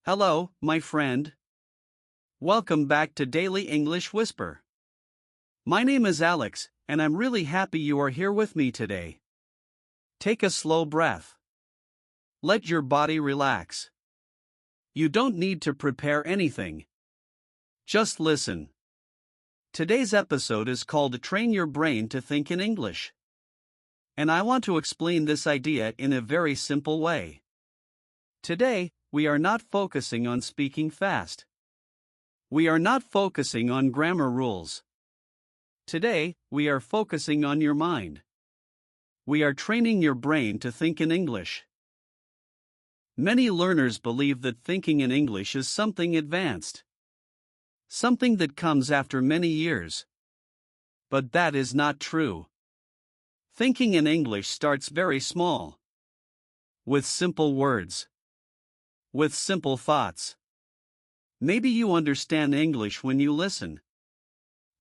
Hello, my friend. Welcome back to Daily English Whisper. My name is Alex, and I'm really happy you are here with me today. Take a slow breath. Let your body relax. You don't need to prepare anything. Just listen. Today's episode is called Train Your Brain to Think in English. And I want to explain this idea in a very simple way. Today, we are not focusing on speaking fast. We are not focusing on grammar rules. Today, we are focusing on your mind. We are training your brain to think in English. Many learners believe that thinking in English is something advanced. Something that comes after many years. But that is not true. Thinking in English starts very small. With simple words. With simple thoughts. Maybe you understand English when you listen.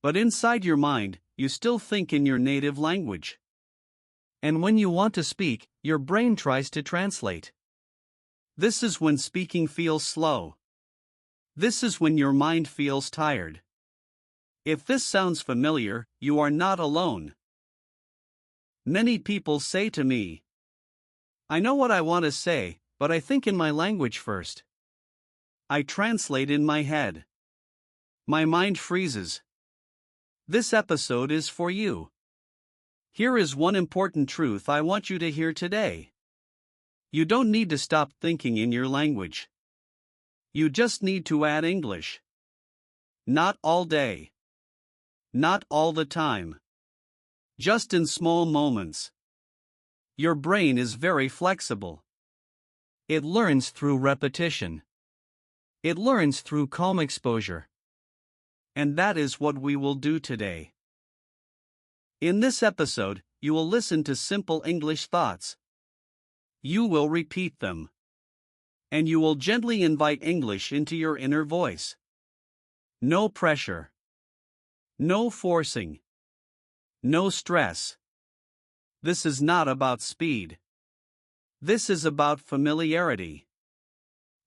But inside your mind, you still think in your native language. And when you want to speak, your brain tries to translate. This is when speaking feels slow. This is when your mind feels tired. If this sounds familiar, you are not alone. Many people say to me, I know what I want to say, but I think in my language first. I translate in my head. My mind freezes. This episode is for you. Here is one important truth I want you to hear today. You don't need to stop thinking in your language. You just need to add English. Not all day. Not all the time. Just in small moments. Your brain is very flexible. It learns through repetition. It learns through calm exposure. And that is what we will do today. In this episode, you will listen to simple English thoughts. You will repeat them. And you will gently invite English into your inner voice. No pressure. No forcing. No stress. This is not about speed. This is about familiarity.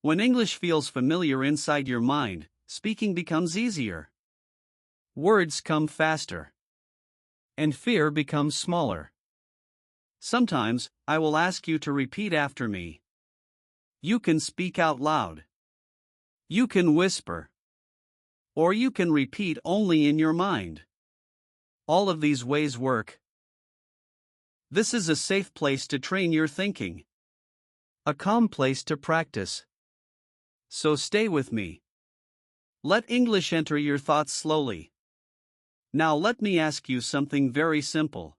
When English feels familiar inside your mind, speaking becomes easier. Words come faster. And fear becomes smaller. Sometimes, I will ask you to repeat after me. You can speak out loud. You can whisper. Or you can repeat only in your mind. All of these ways work. This is a safe place to train your thinking. A calm place to practice. So stay with me. Let English enter your thoughts slowly. Now let me ask you something very simple.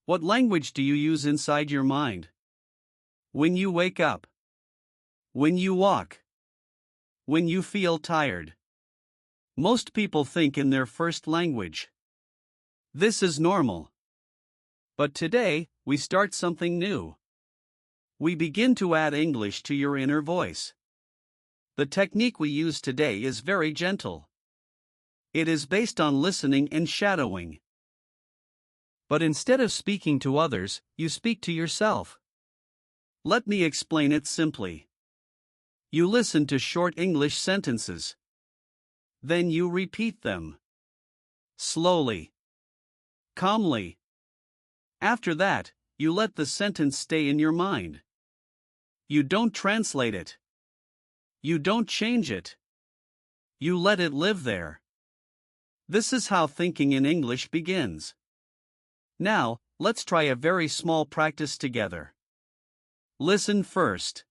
What language do you use inside your mind? When you wake up. When you walk. When you feel tired. Most people think in their first language. This is normal. But today, we start something new. We begin to add English to your inner voice. The technique we use today is very gentle. It is based on listening and shadowing. But instead of speaking to others, you speak to yourself. Let me explain it simply. You listen to short English sentences. Then you repeat them. Slowly. Calmly. After that, you let the sentence stay in your mind. You don't translate it. You don't change it. You let it live there. This is how thinking in English begins. Now, let's try a very small practice together. Listen first.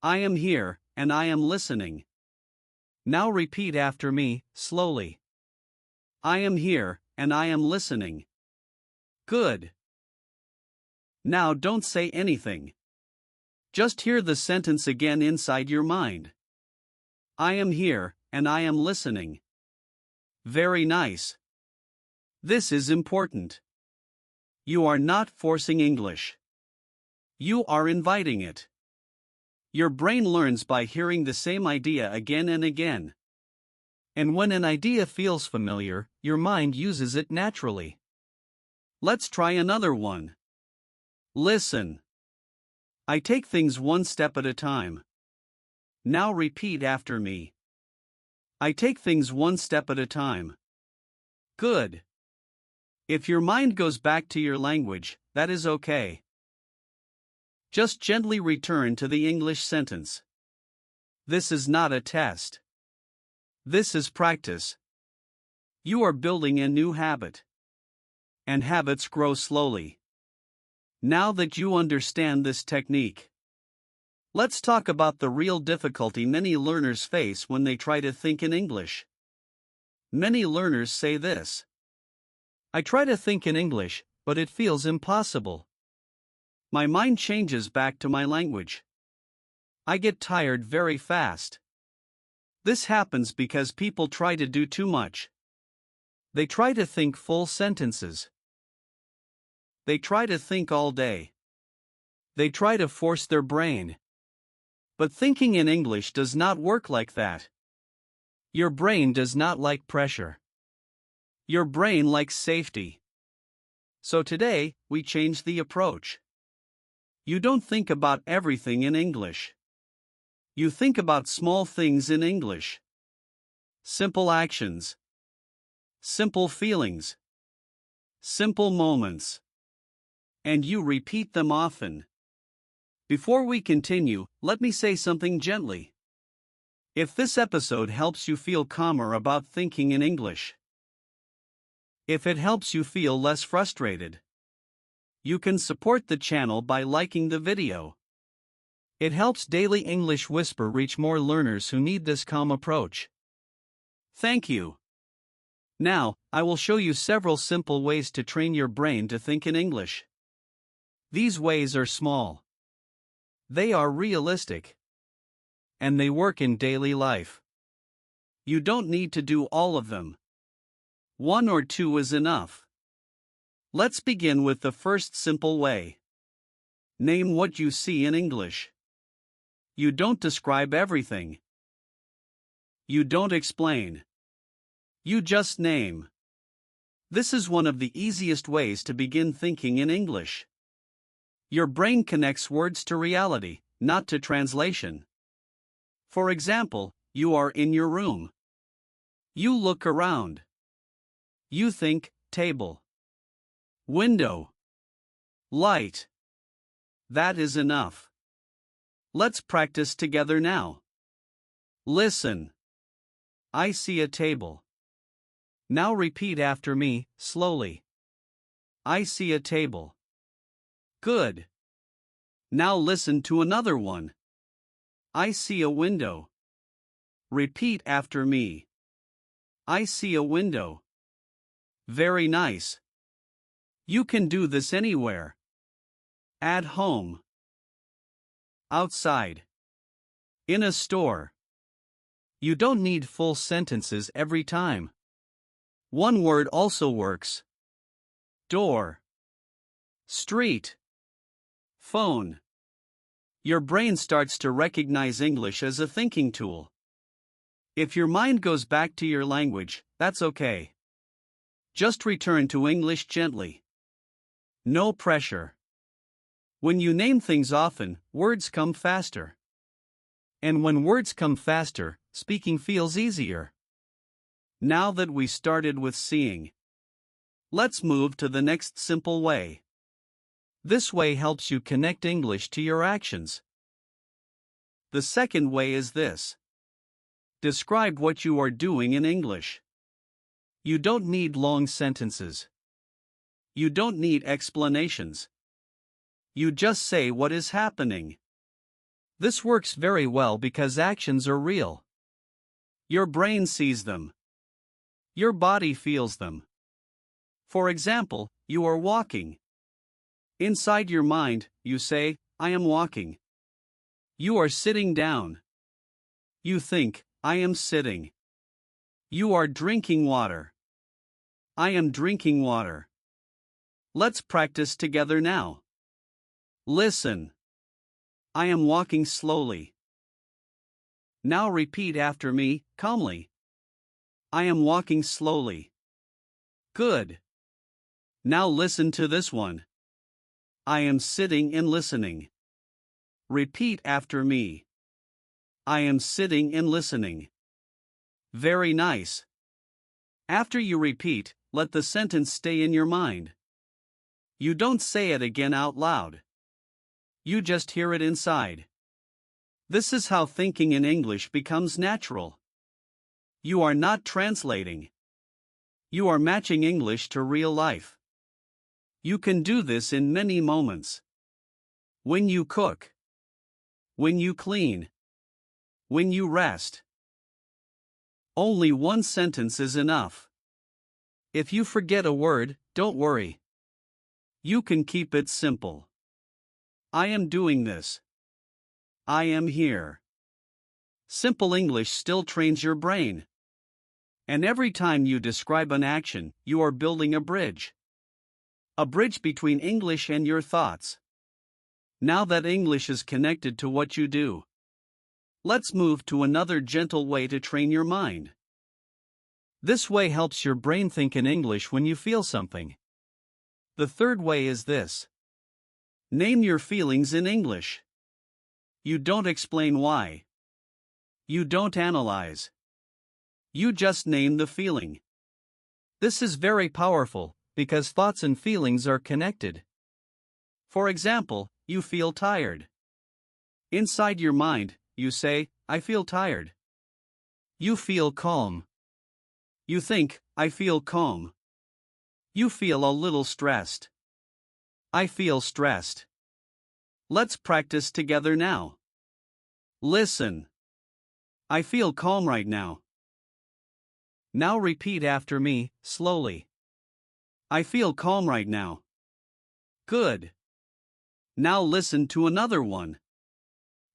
I am here, and I am listening. Now repeat after me, slowly. I am here, and I am listening. Good. Now don't say anything. Just hear the sentence again inside your mind. I am here, and I am listening. Very nice. This is important. You are not forcing English. You are inviting it. Your brain learns by hearing the same idea again and again. And when an idea feels familiar, your mind uses it naturally. Let's try another one. Listen. I take things one step at a time. Now repeat after me. I take things one step at a time. Good. If your mind goes back to your language, that is okay. Just gently return to the English sentence. This is not a test. This is practice. You are building a new habit. And habits grow slowly. Now that you understand this technique, let's talk about the real difficulty many learners face when they try to think in English. Many learners say this: I try to think in English, but it feels impossible. My mind changes back to my language. I get tired very fast. This happens because people try to do too much. They try to think full sentences. They try to think all day. They try to force their brain. But thinking in English does not work like that. Your brain does not like pressure. Your brain likes safety. So today, we change the approach. You don't think about everything in English. You think about small things in English. Simple actions. Simple feelings. Simple moments. And you repeat them often. Before we continue, let me say something gently. If this episode helps you feel calmer about thinking in English, if it helps you feel less frustrated, you can support the channel by liking the video. It helps Daily English Whisper reach more learners who need this calm approach. Thank you. Now, I will show you several simple ways to train your brain to think in English. These ways are small. They are realistic. And they work in daily life. You don't need to do all of them. One or two is enough. Let's begin with the first simple way. Name what you see in English. You don't describe everything. You don't explain. You just name. This is one of the easiest ways to begin thinking in English. Your brain connects words to reality, not to translation. For example, you are in your room. You look around. You think, table. Window. Light. That is enough. Let's practice together now. Listen. I see a table. Now repeat after me, slowly. I see a table. Good. Now listen to another one. I see a window. Repeat after me. I see a window. Very nice. You can do this anywhere. At home. Outside. In a store. You don't need full sentences every time. One word also works. Door. Street. Phone. Your brain starts to recognize English as a thinking tool. If your mind goes back to your language, that's okay. Just return to English gently. No pressure. When you name things often, words come faster. And when words come faster, speaking feels easier. Now that we started with seeing, let's move to the next simple way. This way helps you connect English to your actions. The second way is this. Describe what you are doing in English. You don't need long sentences. You don't need explanations. You just say what is happening. This works very well because actions are real. Your brain sees them. Your body feels them. For example, you are walking. Inside your mind, you say, I am walking. You are sitting down. You think, I am sitting. You are drinking water. I am drinking water. Let's practice together now. Listen. I am walking slowly. Now repeat after me, calmly. I am walking slowly. Good. Now listen to this one. I am sitting and listening. Repeat after me. I am sitting and listening. Very nice. After you repeat, let the sentence stay in your mind. You don't say it again out loud. You just hear it inside. This is how thinking in English becomes natural. You are not translating. You are matching English to real life. You can do this in many moments. When you cook. When you clean. When you rest. Only one sentence is enough. If you forget a word, don't worry. You can keep it simple. I am doing this. I am here. Simple English still trains your brain. And every time you describe an action, you are building a bridge. A bridge between English and your thoughts. Now that English is connected to what you do, let's move to another gentle way to train your mind. This way helps your brain think in English when you feel something. The third way is this. Name your feelings in English. You don't explain why. You don't analyze. You just name the feeling. This is very powerful, because thoughts and feelings are connected. For example, you feel tired. Inside your mind, you say, I feel tired. You feel calm. You think, I feel calm. You feel a little stressed. I feel stressed. Let's practice together now. Listen. I feel calm right now. Now repeat after me, slowly. I feel calm right now. Good. Now listen to another one.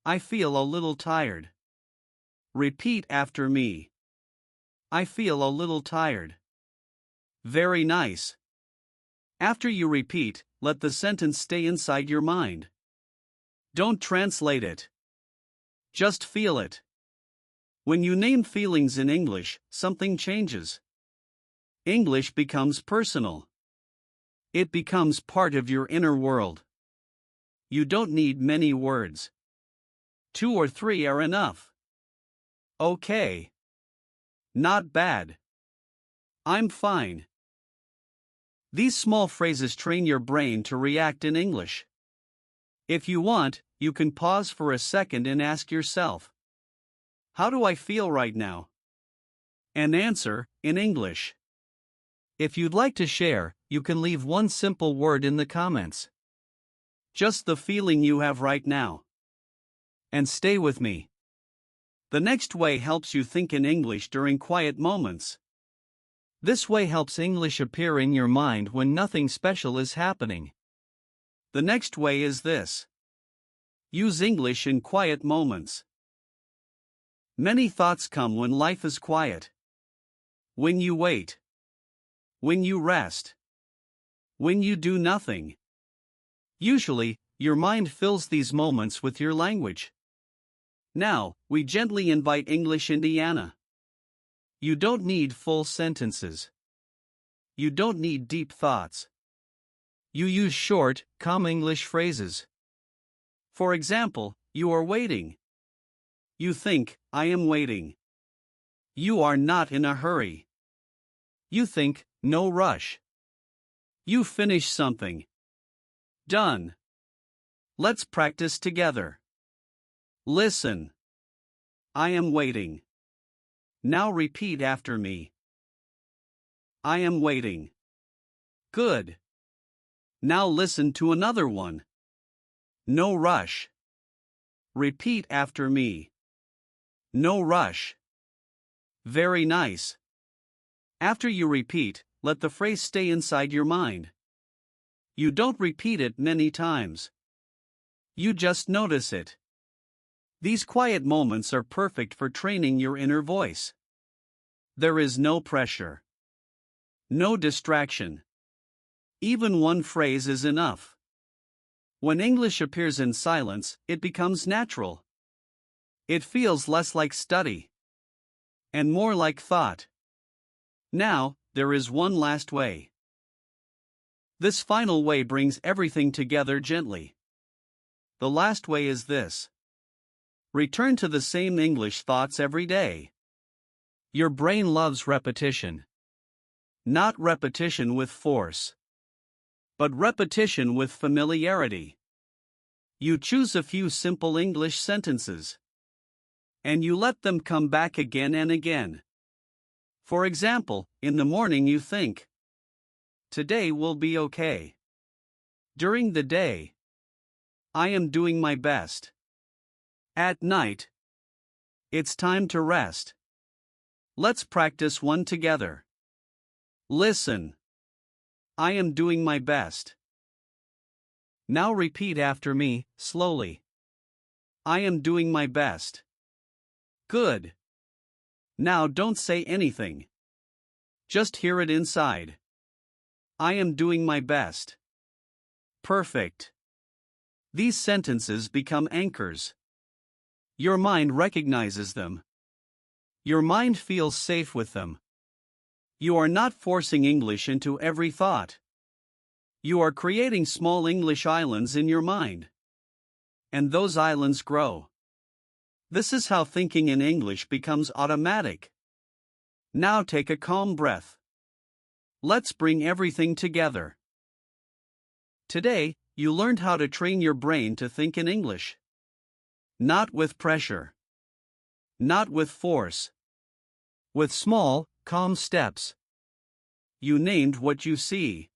I feel a little tired. Repeat after me. I feel a little tired. Very nice. After you repeat, let the sentence stay inside your mind. Don't translate it. Just feel it. When you name feelings in English, something changes. English becomes personal. It becomes part of your inner world. You don't need many words. 2 or 3 are enough. Okay. Not bad. I'm fine. These small phrases train your brain to react in English. If you want, you can pause for a second and ask yourself, how do I feel right now? And answer, in English. If you'd like to share, you can leave one simple word in the comments. Just the feeling you have right now. And stay with me. The next way helps you think in English during quiet moments. This way helps English appear in your mind when nothing special is happening. The next way is this. Use English in quiet moments. Many thoughts come when life is quiet. When you wait. When you rest. When you do nothing. Usually, your mind fills these moments with your language. Now, we gently invite English Indiana. You don't need full sentences. You don't need deep thoughts. You use short, calm English phrases. For example, you are waiting. You think, I am waiting. You are not in a hurry. You think, no rush. You finish something. Done. Let's practice together. Listen. I am waiting. Now repeat after me. I am waiting. Good. Now listen to another one. No rush. Repeat after me. No rush. Very nice. After you repeat, let the phrase stay inside your mind. You don't repeat it many times. You just notice it. These quiet moments are perfect for training your inner voice. There is no pressure. No distraction. Even one phrase is enough. When English appears in silence, it becomes natural. It feels less like study. And more like thought. Now, there is one last way. This final way brings everything together gently. The last way is this. Return to the same English thoughts every day. Your brain loves repetition. Not repetition with force, but repetition with familiarity. You choose a few simple English sentences, and you let them come back again and again. For example, in the morning you think, "Today will be okay." During the day, "I am doing my best." At night, "It's time to rest." Let's practice one together. Listen. I am doing my best. Now repeat after me, slowly. I am doing my best. Good. Now don't say anything. Just hear it inside. I am doing my best. Perfect. These sentences become anchors. Your mind recognizes them. Your mind feels safe with them. You are not forcing English into every thought. You are creating small English islands in your mind. And those islands grow. This is how thinking in English becomes automatic. Now take a calm breath. Let's bring everything together. Today, you learned how to train your brain to think in English. Not with pressure. Not with force. With small, calm steps. You named what you see.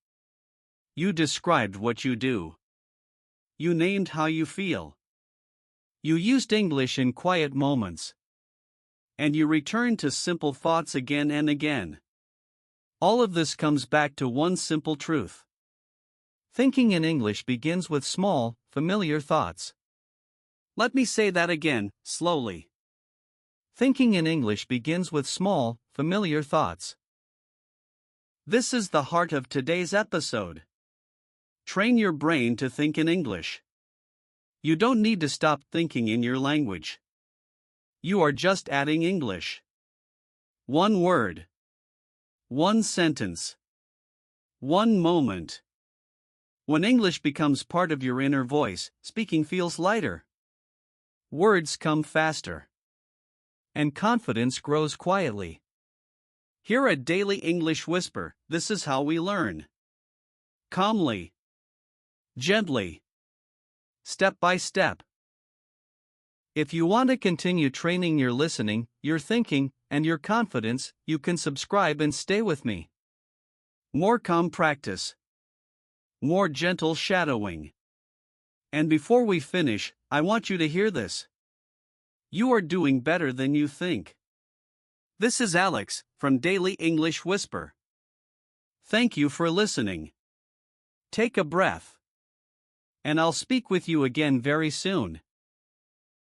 You described what you do. You named how you feel. You used English in quiet moments. And you returned to simple thoughts again and again. All of this comes back to one simple truth. Thinking in English begins with small, familiar thoughts. Let me say that again, slowly. Thinking in English begins with small, familiar thoughts. This is the heart of today's episode. Train your brain to think in English. You don't need to stop thinking in your language. You are just adding English. One word. One sentence. One moment. When English becomes part of your inner voice, speaking feels lighter. Words come faster. And confidence grows quietly. Here at Daily English Whisper, this is how we learn. Calmly. Gently. Step by step. If you want to continue training your listening, your thinking, and your confidence, you can subscribe and stay with me. More calm practice. More gentle shadowing. And before we finish, I want you to hear this. You are doing better than you think. This is Alex, from Daily English Whisper. Thank you for listening. Take a breath. And I'll speak with you again very soon.